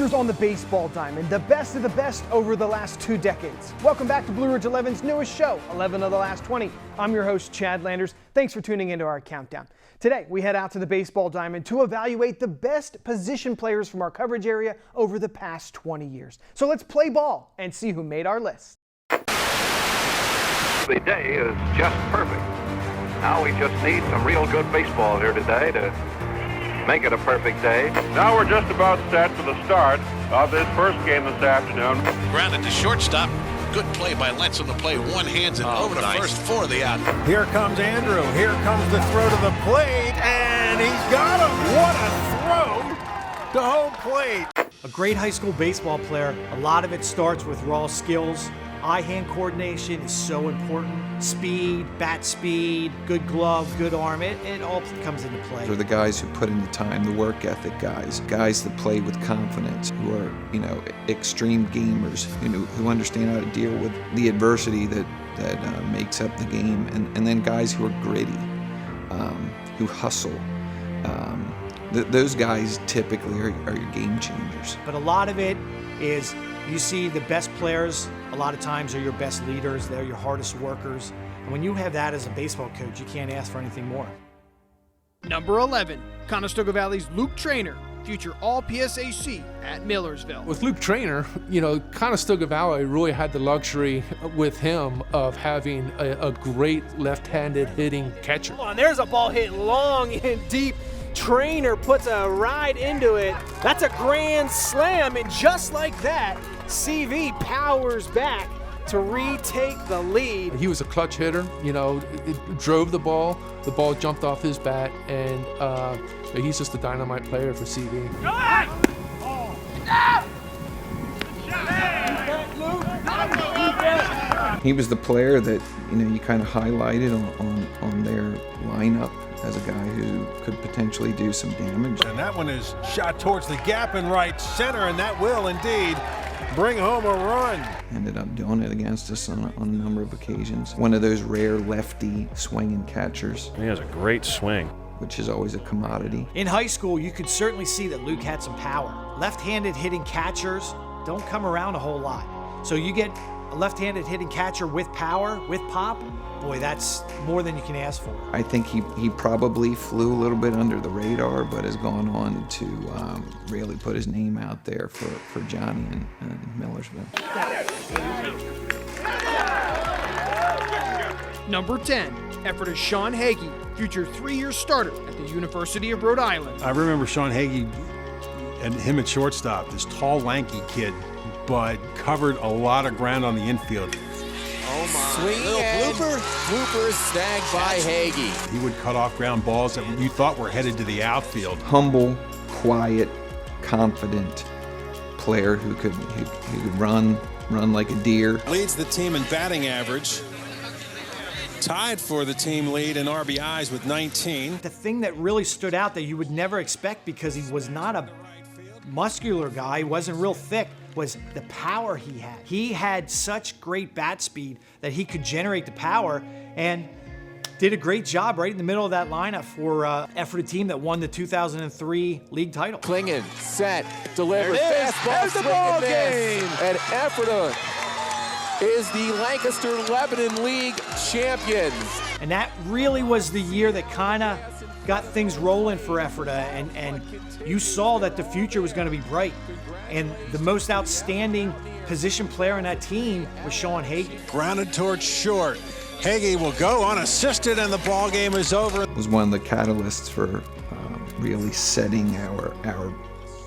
players on the baseball diamond, the best of the best over the last 2 decades. Welcome back to Blue Ridge 11's newest show, 11 of the last 20. I'm your host, Chad Landers. Thanks for tuning into our countdown. Today, we head out to the baseball diamond to evaluate the best position players from our coverage area over the past 20 years. So let's play ball and see who made our list. The day is just perfect. Now we just need some real good baseball here today to make it a perfect day. Now we're just about set for the start of this first game this afternoon. Grounded to shortstop. Good play by Lentz on the play. One hands it over to first for the out. Here comes Andrew. Here comes the throw to the plate, and he's got him. What a throw to home plate. A great high school baseball player, a lot of it starts with raw skills. Eye-hand coordination is so important. Speed, bat speed, good glove, good arm, it all comes into play. They're the guys who put in the time, the work ethic guys that play with confidence, who are, extreme gamers, who understand how to deal with the adversity that makes up the game, and then guys who are gritty, who hustle. Those guys typically are your game changers. But a lot of it is you see the best players a lot of times are your best leaders. They're your hardest workers. And when you have that as a baseball coach, you can't ask for anything more. Number 11, Conestoga Valley's Luke Trainer, future All-PSAC at Millersville. With Luke Trainer, Conestoga Valley really had the luxury with him of having a great left-handed hitting catcher. Come on, there's a ball hit long and deep. Trainer puts a ride into it. That's a grand slam, and just like that, CV powers back to retake the lead. He was a clutch hitter, it drove the ball jumped off his bat, and he's just a dynamite player for CV. He was the player that, you kind of highlighted on their lineup as a guy who could potentially do some damage. And that one is shot towards the gap in right center, and that will indeed bring home a run. Ended up doing it against us on a number of occasions. One of those rare lefty swinging catchers. He has a great swing, which is always a commodity. In high school, you could certainly see that Luke had some power. Left-handed hitting catchers don't come around a whole lot. So you get a left-handed hitting catcher with power, with pop, boy, that's more than you can ask for. I think he probably flew a little bit under the radar, but has gone on to really put his name out there for Johnny and Millersville. Number 10, Ephrata Sean Hagee, future 3-year starter at the University of Rhode Island. I remember Sean Hagee and him at shortstop, this tall, lanky kid, but covered a lot of ground on the infield. Oh my. Little blooper snagged by Hagee. He would cut off ground balls that you thought were headed to the outfield. Humble, quiet, confident player who could run like a deer. Leads the team in batting average. Tied for the team lead in RBIs with 19. The thing that really stood out that you would never expect, because he was not a muscular guy, he wasn't real thick, was the power he had. He had such great bat speed that he could generate the power, and did a great job right in the middle of that lineup for Ephrata team that won the 2003 league title. Klingen, set, delivers, fastball, There's the ball game. And Ephrata is the Lancaster Lebanon League champions. And that really was the year that kind of got things rolling for Ephrata, and you saw that the future was going to be bright. And the most outstanding position player in that team was Sean Hagee. Grounded towards short. Hagee will go unassisted, and the ball game is over. It was one of the catalysts for really setting our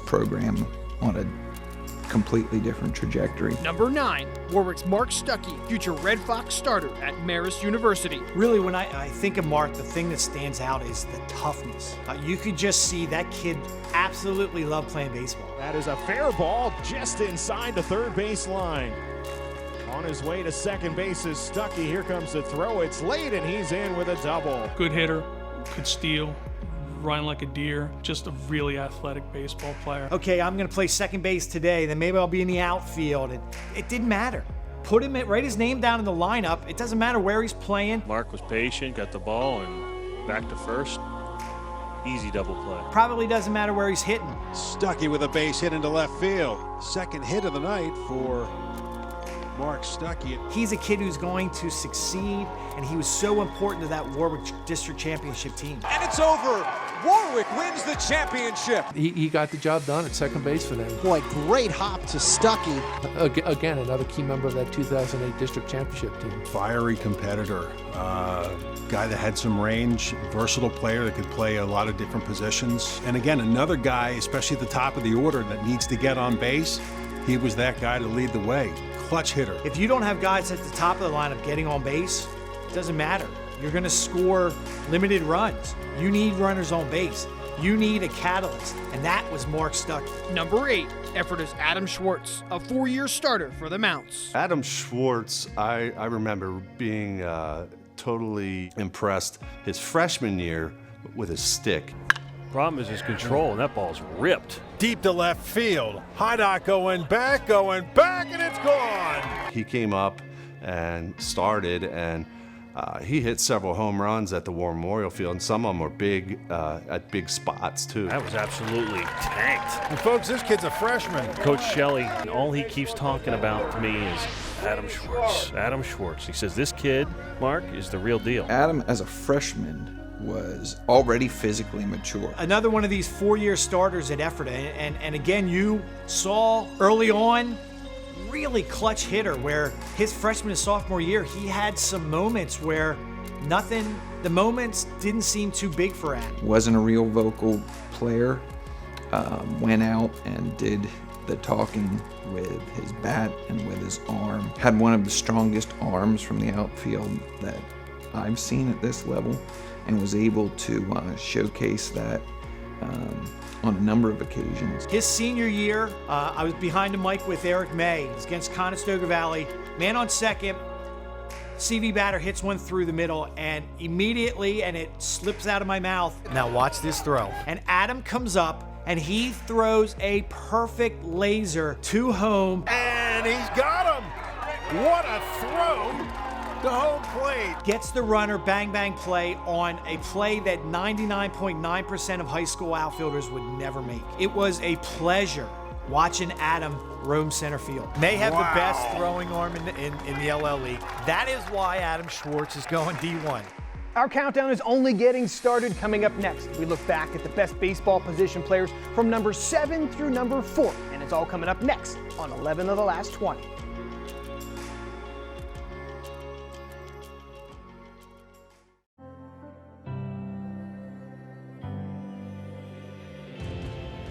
program on a completely different trajectory. Number 9, Warwick's Mark Stuckey, future Red Fox starter at Marist University. Really, when I think of Mark, the thing that stands out is the toughness. You could just see that kid absolutely loved playing baseball. That is a fair ball just inside the third base line. On his way to second base is Stuckey. Here comes the throw. It's late, and he's in with a double. Good hitter, could steal, run like a deer, just a really athletic baseball player. Okay, I'm going to play second base today, then maybe I'll be in the outfield. And it didn't matter. Put him, write his name down in the lineup. It doesn't matter where he's playing. Mark was patient, got the ball, and back to first. Easy double play. Probably doesn't matter where he's hitting. Stuckey with a base hit into left field. Second hit of the night for Mark Stuckey. He's a kid who's going to succeed, and he was so important to that Warwick District Championship team. And it's over. Warwick wins the championship. He got the job done at second base for them. Boy, great hop to Stuckey. Again, another key member of that 2008 District Championship team. Fiery competitor, guy that had some range, versatile player that could play a lot of different positions. And again, another guy, especially at the top of the order, that needs to get on base. He was that guy to lead the way. Clutch hitter. If you don't have guys at the top of the lineup getting on base, it doesn't matter. You're going to score limited runs. You need runners on base. You need a catalyst, and that was Mark Stuckey. Number 8, effort is Adam Schwartz, a 4-year starter for the Mounts. Adam Schwartz, I remember being totally impressed his freshman year with his stick. Problem is his control, and that ball's ripped. Deep to left field. Hydock going back, and it's gone. He came up and started, and he hit several home runs at the War Memorial Field, and some of them were big, at big spots, too. That was absolutely tanked. And folks, this kid's a freshman. Coach Shelley, all he keeps talking about to me is Adam Schwartz. Adam Schwartz. He says this kid, Mark, is the real deal. Adam, as a freshman, was already physically mature. Another one of these 4-year starters at Effort, and again, you saw early on, really clutch hitter where his freshman and sophomore year, he had some moments where the moments didn't seem too big for Adam. Wasn't a real vocal player, went out and did the talking with his bat and with his arm. Had one of the strongest arms from the outfield that I've seen at this level, and was able to showcase that on a number of occasions. His senior year, I was behind the mic with Eric May. It's against Conestoga Valley. Man on second, CV batter hits one through the middle, and immediately, and it slips out of my mouth. Now watch this throw. And Adam comes up, and he throws a perfect laser to home. And he's got him. What a throw to home plate. Gets the runner, bang, bang play on a play that 99.9% of high school outfielders would never make. It was a pleasure watching Adam roam center field. May have the best throwing arm in the LL League. That is why Adam Schwartz is going D1. Our countdown is only getting started. Coming up next, we look back at the best baseball position players from number 7 through number 4. And it's all coming up next on 11 of the last 20.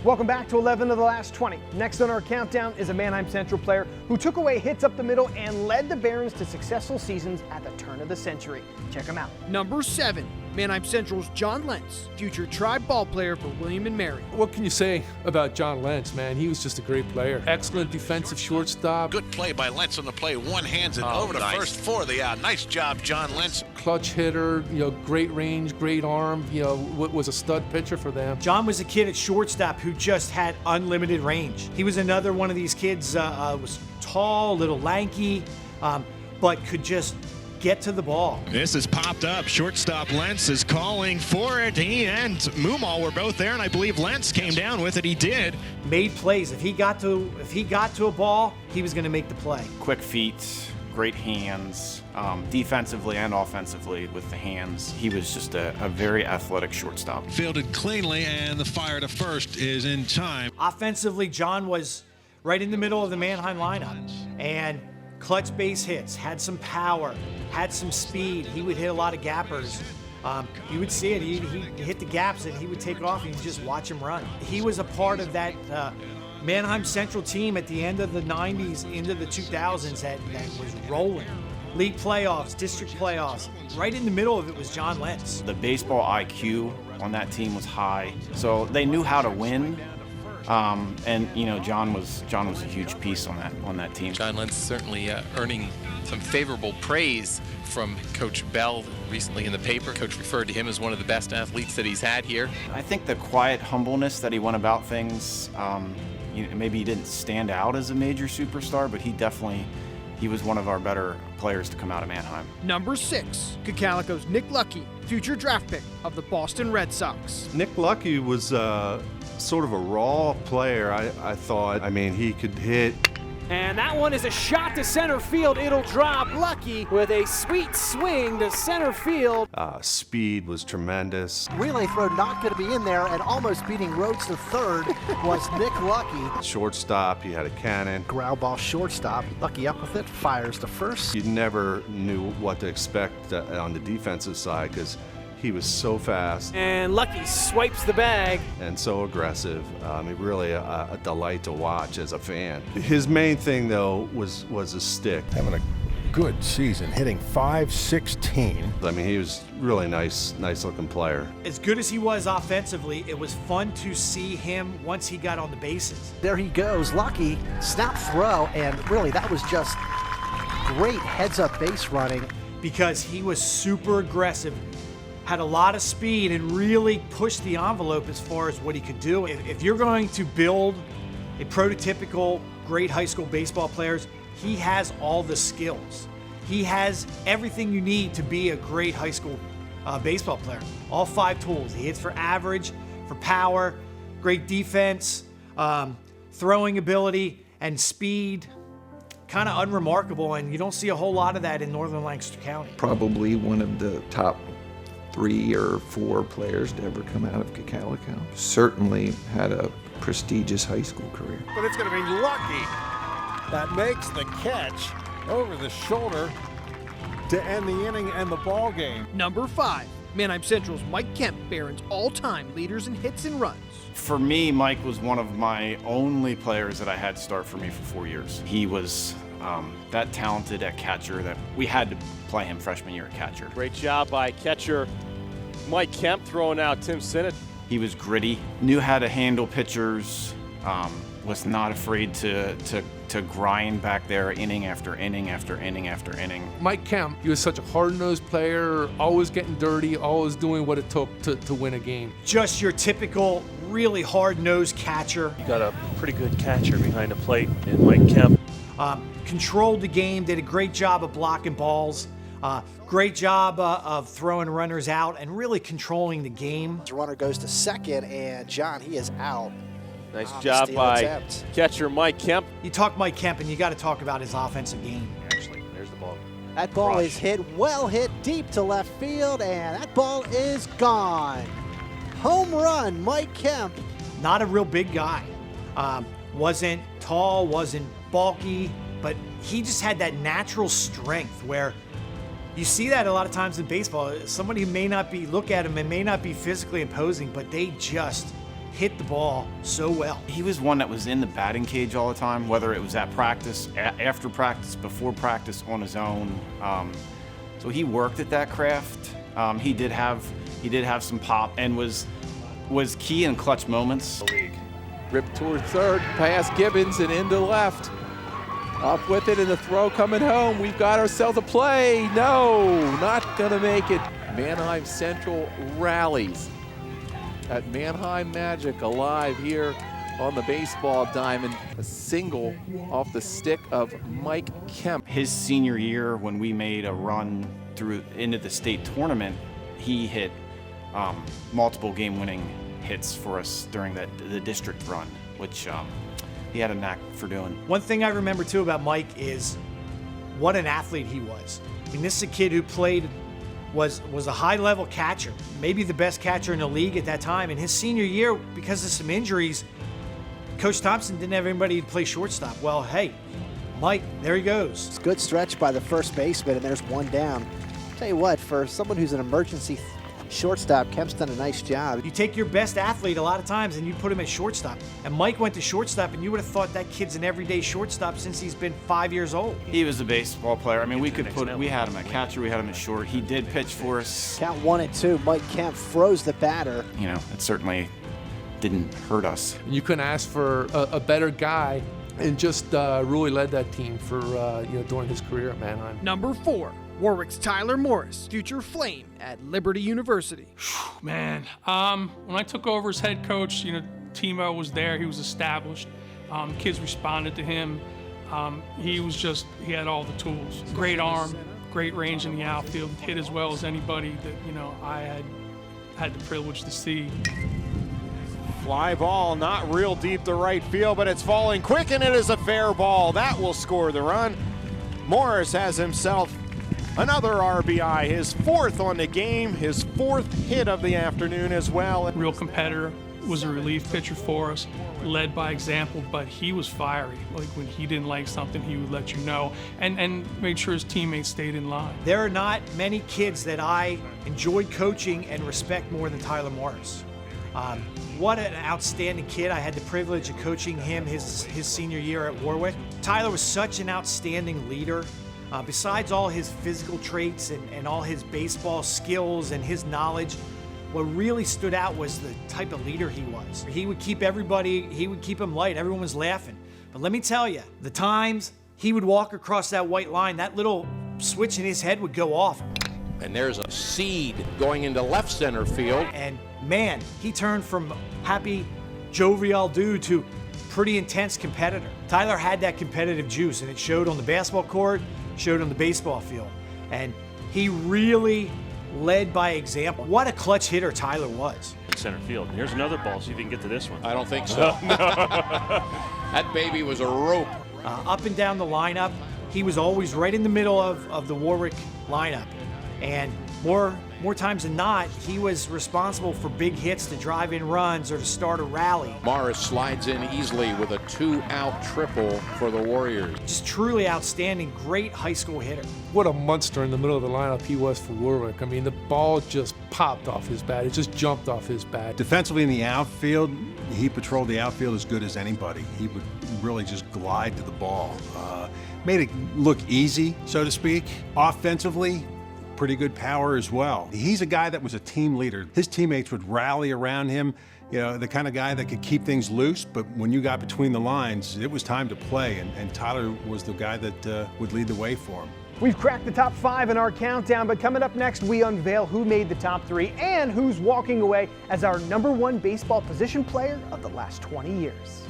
Welcome back to 11 of the last 20. Next on our countdown is a Manheim Central player who took away hits up the middle and led the Barons to successful seasons at the turn of the century. Check him out. Number 7, Manheim Central's John Lentz, future Tribe ball player for William and Mary. What can you say about John Lentz, man? He was just a great player. Excellent defensive shortstop. Good play by Lentz on the play. One hands it over to first for the out. Nice job, John Lentz. Clutch hitter, great range, great arm, was a stud pitcher for them. John was a kid at shortstop who just had unlimited range. He was another one of these kids, was tall, a little lanky, but could just get to the ball. This has popped up. Shortstop Lentz is calling for it. He and Mumal were both there, and I believe Lentz came down with it. He did. Made plays. If he got to a ball, he was going to make the play. Quick feet, great hands, defensively and offensively with the hands. He was just a very athletic shortstop. Fielded cleanly, and the fire to first is in time. Offensively, John was right in the middle of the Manheim lineup, and clutch base hits, had some power, had some speed. He would hit a lot of gappers. You would see it. He'd hit the gaps and he would take off and you'd just watch him run. He was a part of that Manheim Central team at the end of the 90s into the 2000s that was rolling. League playoffs, district playoffs. Right in the middle of it was John Lentz. The baseball IQ on that team was high, so they knew how to win. And John was a huge piece on that team. John Lentz certainly earning some favorable praise from Coach Bell recently in the paper. Coach referred to him as one of the best athletes that he's had here. I think the quiet humbleness that he went about things, maybe he didn't stand out as a major superstar, but he definitely he was one of our better players to come out of Mannheim. Number 6, Cocalico's Nick Lucky, future draft pick of the Boston Red Sox. Nick Lucky was sort of a raw player, I thought. I mean, he could hit. And that one is a shot to center field. It'll drop. Lucky with a sweet swing to center field. Speed was tremendous. Relay throw not going to be in there, and almost beating Rhodes to third was Nick Lucky. Shortstop, he had a cannon. Ground ball shortstop. Lucky up with it, fires to first. You never knew what to expect on the defensive side because he was so fast. And Lucky swipes the bag. And so aggressive. Really a delight to watch as a fan. His main thing, though, was his stick. Having a good season, hitting .516. I mean, he was really nice looking player. As good as he was offensively, it was fun to see him once he got on the bases. There he goes, Lucky, snap throw, and really that was just great heads-up base running. Because he was super aggressive, had a lot of speed, and really pushed the envelope as far as what he could do. If you're going to build a prototypical great high school baseball players, he has all the skills. He has everything you need to be a great high school baseball player. All 5 tools. He hits for average, for power, great defense, throwing ability, and speed. Kind of unremarkable, and you don't see a whole lot of that in Northern Lancaster County. Probably one of the top 3 or 4 players to ever come out of Cocalico. Certainly had a prestigious high school career. But it's going to be Lucky that makes the catch over the shoulder to end the inning and the ball game. Number 5, Mannheim Central's Mike Kemp, Barron's all-time leaders in hits and runs. For me, Mike was one of my only players that I had start for me for 4 years. He was that talented at catcher that we had to play him freshman year at catcher. Great job by catcher Mike Kemp throwing out Tim Sinnott. He was gritty, knew how to handle pitchers, was not afraid to grind back there inning after inning after inning after inning. Mike Kemp, he was such a hard-nosed player, always getting dirty, always doing what it took to win a game. Just your typical really hard-nosed catcher. You got a pretty good catcher behind the plate in Mike Kemp. Controlled the game, did a great job of blocking balls, great job of throwing runners out and really controlling the game. The runner goes to second, and John, he is out. Nice job by catcher Mike Kemp. You talk Mike Kemp, and you got to talk about his offensive game. Actually, there's the ball. That ball is hit, well hit deep to left field, and that ball is gone. Home run, Mike Kemp. Not a real big guy. Wasn't tall, wasn't bulky, but he just had that natural strength where you see that a lot of times in baseball. Somebody may not be, look at him and may not be physically imposing, but they just hit the ball so well. He was one that was in the batting cage all the time, whether it was at practice, after practice, before practice, on his own. So he worked at that craft. He did have some pop and was key in clutch moments. Ripped toward third, past Gibbons and into left. Up with it and the throw coming home. We've got ourselves a play. No, not gonna make it. Mannheim Central rallies. That Mannheim magic alive here on the baseball diamond. A single off the stick of Mike Kemp. His senior year, when we made a run through into the state tournament, he hit multiple game-winning hits for us during the district run, which he had a knack for doing. One thing I remember too about Mike is what an athlete he was. I mean, this is a kid who was a high-level catcher, maybe the best catcher in the league at that time. In his senior year, because of some injuries, Coach Thompson didn't have anybody to play shortstop. Well, hey, Mike, there he goes. It's a good stretch by the first baseman, and there's one down. Tell you what, for someone who's an emergency shortstop, Kemp's done a nice job. You take your best athlete a lot of times and you put him at shortstop. And Mike went to shortstop, and you would have thought that kid's an everyday shortstop since he's been 5 years old. He was a baseball player. I mean, we had him at catcher, we had him at short. He did pitch for us. Count 1-2. Mike Kemp froze the batter. You know, it certainly didn't hurt us. You couldn't ask for a better guy, and just really led that team for during his career at Mannheim. Number 4, Warwick's Tyler Morris, future Flame at Liberty University. Man, when I took over as head coach, Timo was there. He was established. Kids responded to him. He had all the tools. Great arm, great range in the outfield, hit as well as anybody that, I had the privilege to see. Fly ball, not real deep to right field, but it's falling quick, and it is a fair ball. That will score the run. Morris has himself another RBI, his 4th on the game, his 4th hit of the afternoon as well. Real competitor, was a relief pitcher for us, led by example, but he was fiery. Like when he didn't like something, he would let you know and made sure his teammates stayed in line. There are not many kids that I enjoyed coaching and respect more than Tyler Morris. What an outstanding kid. I had the privilege of coaching him his senior year at Warwick. Tyler was such an outstanding leader. Besides all his physical traits and all his baseball skills and his knowledge, what really stood out was the type of leader he was. He would keep him light. Everyone was laughing. But let me tell you, the times he would walk across that white line, that little switch in his head would go off. And there's a seed going into left center field. And man, he turned from happy, jovial dude to pretty intense competitor. Tyler had that competitive juice, and it showed on the basketball court, showed on the baseball field. And he really led by example. What a clutch hitter Tyler was. Center field. And here's another ball. See if you can get to this one. I don't think so. No. That baby was a rope. Up and down the lineup, he was always right in the middle of the Warwick lineup. And more times than not, he was responsible for big hits to drive in runs or to start a rally. Morris slides in easily with a 2-out triple for the Warriors. Just truly outstanding, great high school hitter. What a monster in the middle of the lineup he was for Warwick. I mean, the ball just popped off his bat. It just jumped off his bat. Defensively in the outfield, he patrolled the outfield as good as anybody. He would really just glide to the ball. Made it look easy, so to speak. Offensively, pretty good power as well. He's a guy that was a team leader. His teammates would rally around him, the kind of guy that could keep things loose, but when you got between the lines, it was time to play, and Tyler was the guy that would lead the way for him. We've cracked the top 5 in our countdown, but coming up next, we unveil who made the top 3 and who's walking away as our #1 baseball position player of the last 20 years.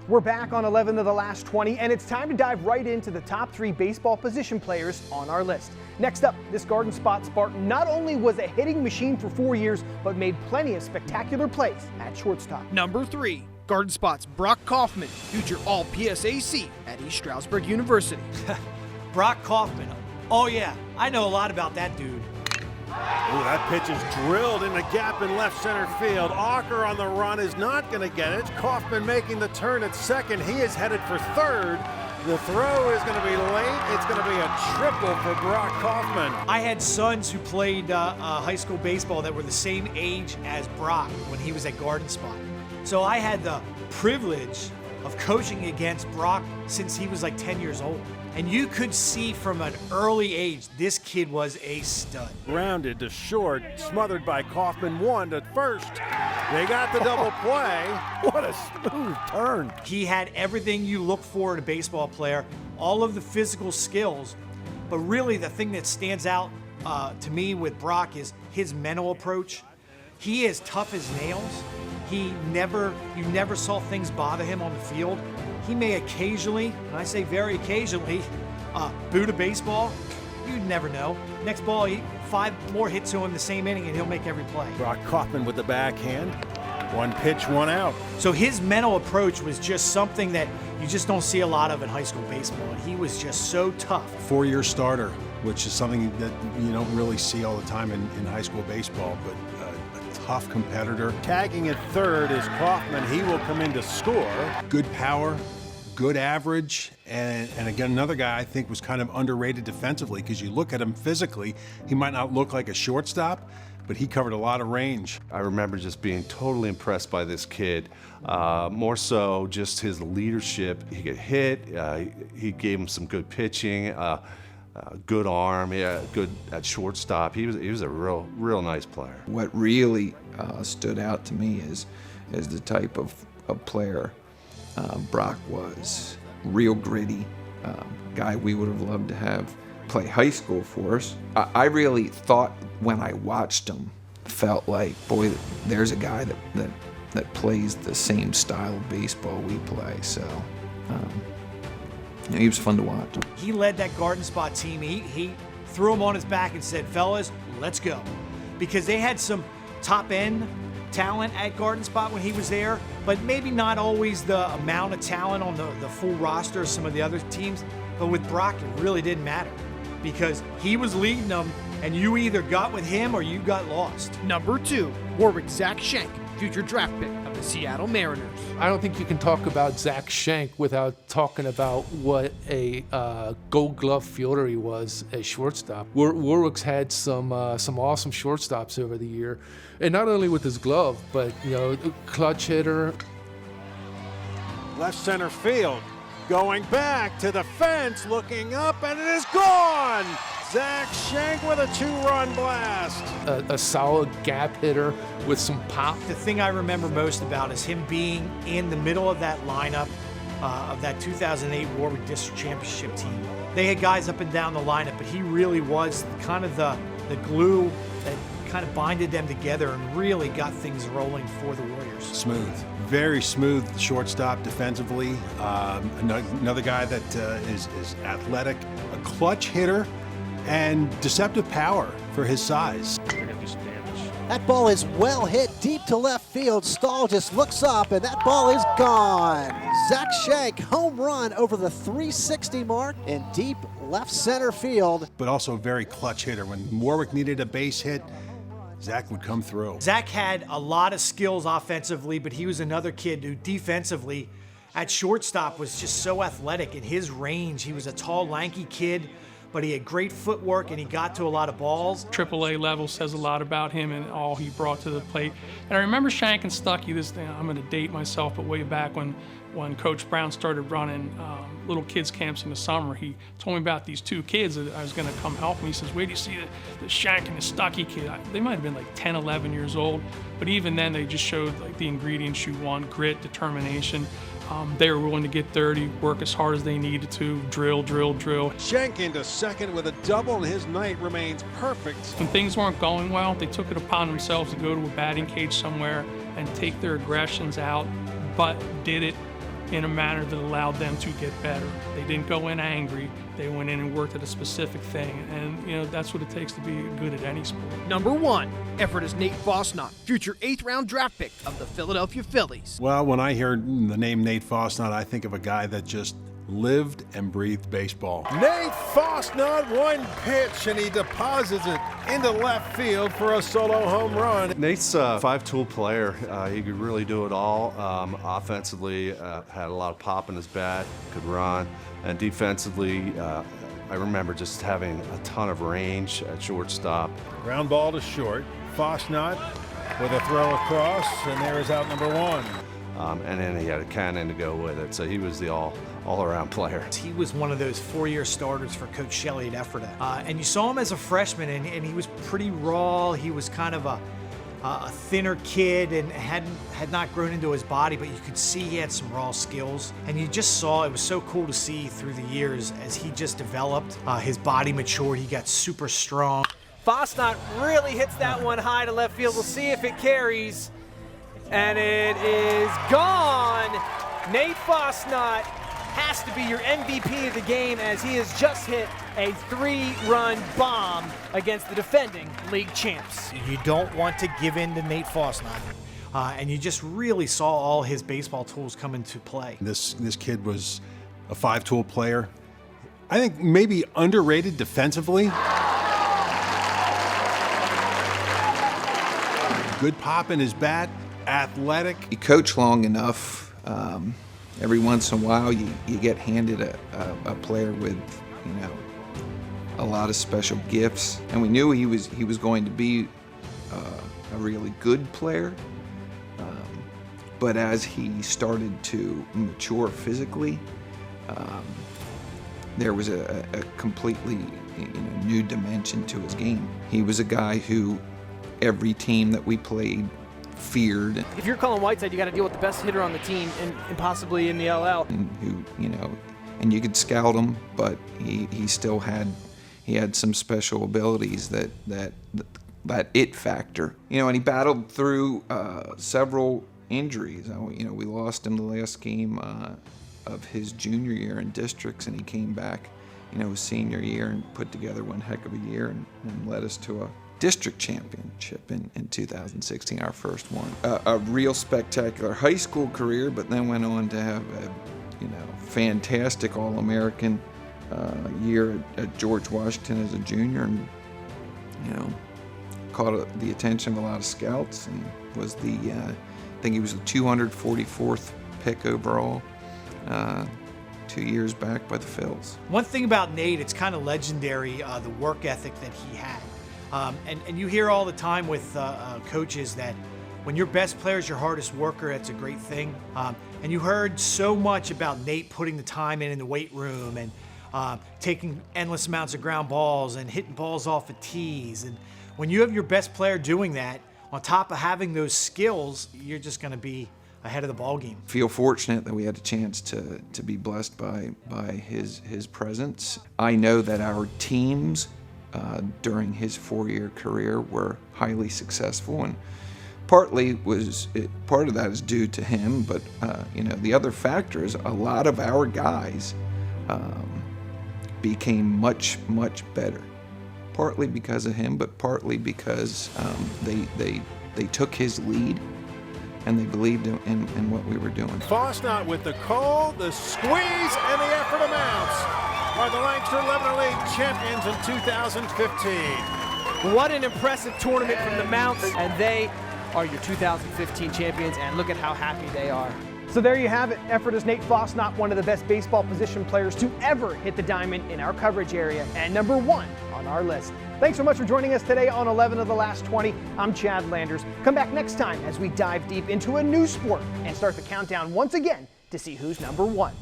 We're back on 11 of the last 20, and it's time to dive right into the top 3 baseball position players on our list. Next up, this Garden Spot Spartan not only was a hitting machine for 4 years, but made plenty of spectacular plays at shortstop. Number 3, Garden Spot's Brock Kaufman, future All-PSAC at East Stroudsburg University. Brock Kaufman. Oh yeah, I know a lot about that dude. Oh, that pitch is drilled in the gap in left center field. Ocker on the run is not going to get it. Kaufman making the turn at second. He is headed for third. The throw is going to be late. It's going to be a triple for Brock Kaufman. I had sons who played high school baseball that were the same age as Brock when he was at Garden Spot. So I had the privilege of coaching against Brock since he was like 10 years old. And you could see from an early age, this kid was a stud. Rounded to short, smothered by Kaufman, 1 to first. They got the double play. What a smooth turn. He had everything you look for in a baseball player, all of the physical skills, but really the thing that stands out to me with Brock is his mental approach. He is tough as nails. You never saw things bother him on the field. He may occasionally, and I say very occasionally, boot a baseball. You'd never know. Next ball, 5 more hits to him the same inning, and he'll make every play. Brock Kaufman with the backhand. 1 pitch, 1 out. So his mental approach was just something that you just don't see a lot of in high school baseball, and he was just so tough. 4-year starter, which is something that you don't really see all the time in high school baseball, but a tough competitor. Tagging at third is Kaufman. He will come in to score. Good power, good average, and again, another guy I think was kind of underrated defensively because you look at him physically, he might not look like a shortstop, but he covered a lot of range. I remember just being totally impressed by this kid. More so just his leadership. He could hit, he gave him some good pitching, good arm, good at shortstop. He was a real nice player. What really stood out to me is the type of player Brock was. Real gritty, guy we would have loved to have play high school for us. I really thought when I watched him, felt like, boy, there's a guy that plays the same style of baseball we play. So he was fun to watch. He led that garden spot team. He threw him on his back and said, fellas, let's go. Because they had some top end talent at garden spot when he was there, but maybe not always the amount of talent on the full roster of some of the other teams. But with Brock, it really didn't matter because he was leading them, and you either got with him or you got lost. Number 2, Warwick Zach Schenk, future draft pick of the Seattle Mariners. I don't think you can talk about Zach Schenk without talking about what a Gold Glove fielder he was at shortstop. Warwick's had some awesome shortstops over the year, and not only with his glove, but clutch hitter. Left center field, going back to the fence, looking up, and it is gone. Zach Schenk with a 2-run blast. A solid gap hitter with some pop. The thing I remember most about is him being in the middle of that lineup of that 2008 Warwick District Championship team. They had guys up and down the lineup, but he really was kind of the glue that kind of binded them together and really got things rolling for the Warriors. Smooth, very smooth shortstop defensively. Another guy that is athletic, a clutch hitter, and deceptive power for his size. That ball is well hit deep to left field. Stahl just looks up, and that ball is gone. Zach Schenk, home run over the 360 mark in deep left center field. But also a very clutch hitter. When Warwick needed a base hit, Zach would come through. Zach had a lot of skills offensively, but he was another kid who defensively at shortstop was just so athletic in his range. He was a tall, lanky kid, but he had great footwork and he got to a lot of balls. AAA level says a lot about him and all he brought to the plate. And I remember Schenk and Stuckey, I'm going to date myself, but way back when Coach Brown started running little kids camps in the summer, he told me about these 2 kids that I was going to come help him. He says, where do you see the Schenk and the Stuckey kid? They might have been like 10, 11 years old, but even then they just showed like the ingredients you want: grit, determination. They were willing to get dirty, work as hard as they needed to, drill. Schenk into second with a double, and his night remains perfect. When things weren't going well, they took it upon themselves to go to a batting cage somewhere and take their aggressions out, but did it in a manner that allowed them to get better. They didn't go in angry. They went in and worked at a specific thing, and that's what it takes to be good at any sport. Number 1, effort is Nate Fosnot, future 8th-round draft pick of the Philadelphia Phillies. Well, when I hear the name Nate Fosnot, I think of a guy that just lived and breathed baseball. Nate Fosnot, one pitch, and he deposits it into left field for a solo home run. Nate's a 5-tool player. He could really do it all. Offensively, had a lot of pop in his bat, could run. And defensively, I remember just having a ton of range at shortstop. Ground ball to short. Fosnot with a throw across, and there is out number 1. And then he had a cannon to go with it, so he was the all-around player. He was one of those 4-year starters for Coach Shelley at Ephrata. And you saw him as a freshman, and he was pretty raw. He was kind of a thinner kid and had not grown into his body, but you could see he had some raw skills. And you just saw, it was so cool to see through the years as he just developed. His body matured, he got super strong. Fosnot really hits that one high to left field. We'll see if it carries. And it is gone. Nate Fosnot has to be your MVP of the game as he has just hit a 3-run bomb against the defending league champs. You don't want to give in to Nate Fosnot. And you just really saw all his baseball tools come into play. This kid was a 5-tool player. I think maybe underrated defensively. Good pop in his bat. Athletic. You coach long enough, every once in a while you get handed a player with, a lot of special gifts. And we knew he was going to be a really good player. But as he started to mature physically, there was a completely new dimension to his game. He was a guy who every team that we played feared. If you're Colin Whiteside, you got to deal with the best hitter on the team and possibly in the LL. And who, and you could scout him, but he still had he had some special abilities that it factor. You know, and he battled through several injuries. You know, we lost him the last game of his junior year in districts, and he came back, you know, his senior year and put together one heck of a year and led us to a district championship in 2016, our first one. A real spectacular high school career, but then went on to have a, you know, fantastic All-American year at George Washington as a junior, and, you know, caught the attention of a lot of scouts, and was the, I think he was the 244th pick overall 2 years back by the Phils. One thing about Nate, it's kind of legendary, the work ethic that he had. And you hear all the time with coaches that when your best player is your hardest worker, that's a great thing. And you heard so much about Nate putting the time in the weight room and taking endless amounts of ground balls and hitting balls off of tees. And when you have your best player doing that, on top of having those skills, you're just going to be ahead of the ball game. Feel fortunate that we had a chance to be blessed by his presence. I know that our teams during his 4-year career were highly successful, and part of that is due to him, but you know, the other factor is a lot of our guys became much better, partly because of him, but partly because they took his lead and they believed in what we were doing. Fosnot with the call, the squeeze, and the effort amounts are the Lancaster 11 League champions in 2015. What an impressive tournament from the Mounts, and they are your 2015 champions, and look at how happy they are. So there you have it. Effortless Nate Fosnot, one of the best baseball position players to ever hit the diamond in our coverage area, and number 1 on our list. Thanks so much for joining us today on 11 of the Last 20. I'm Chad Landers. Come back next time as we dive deep into a new sport and start the countdown once again to see who's number 1.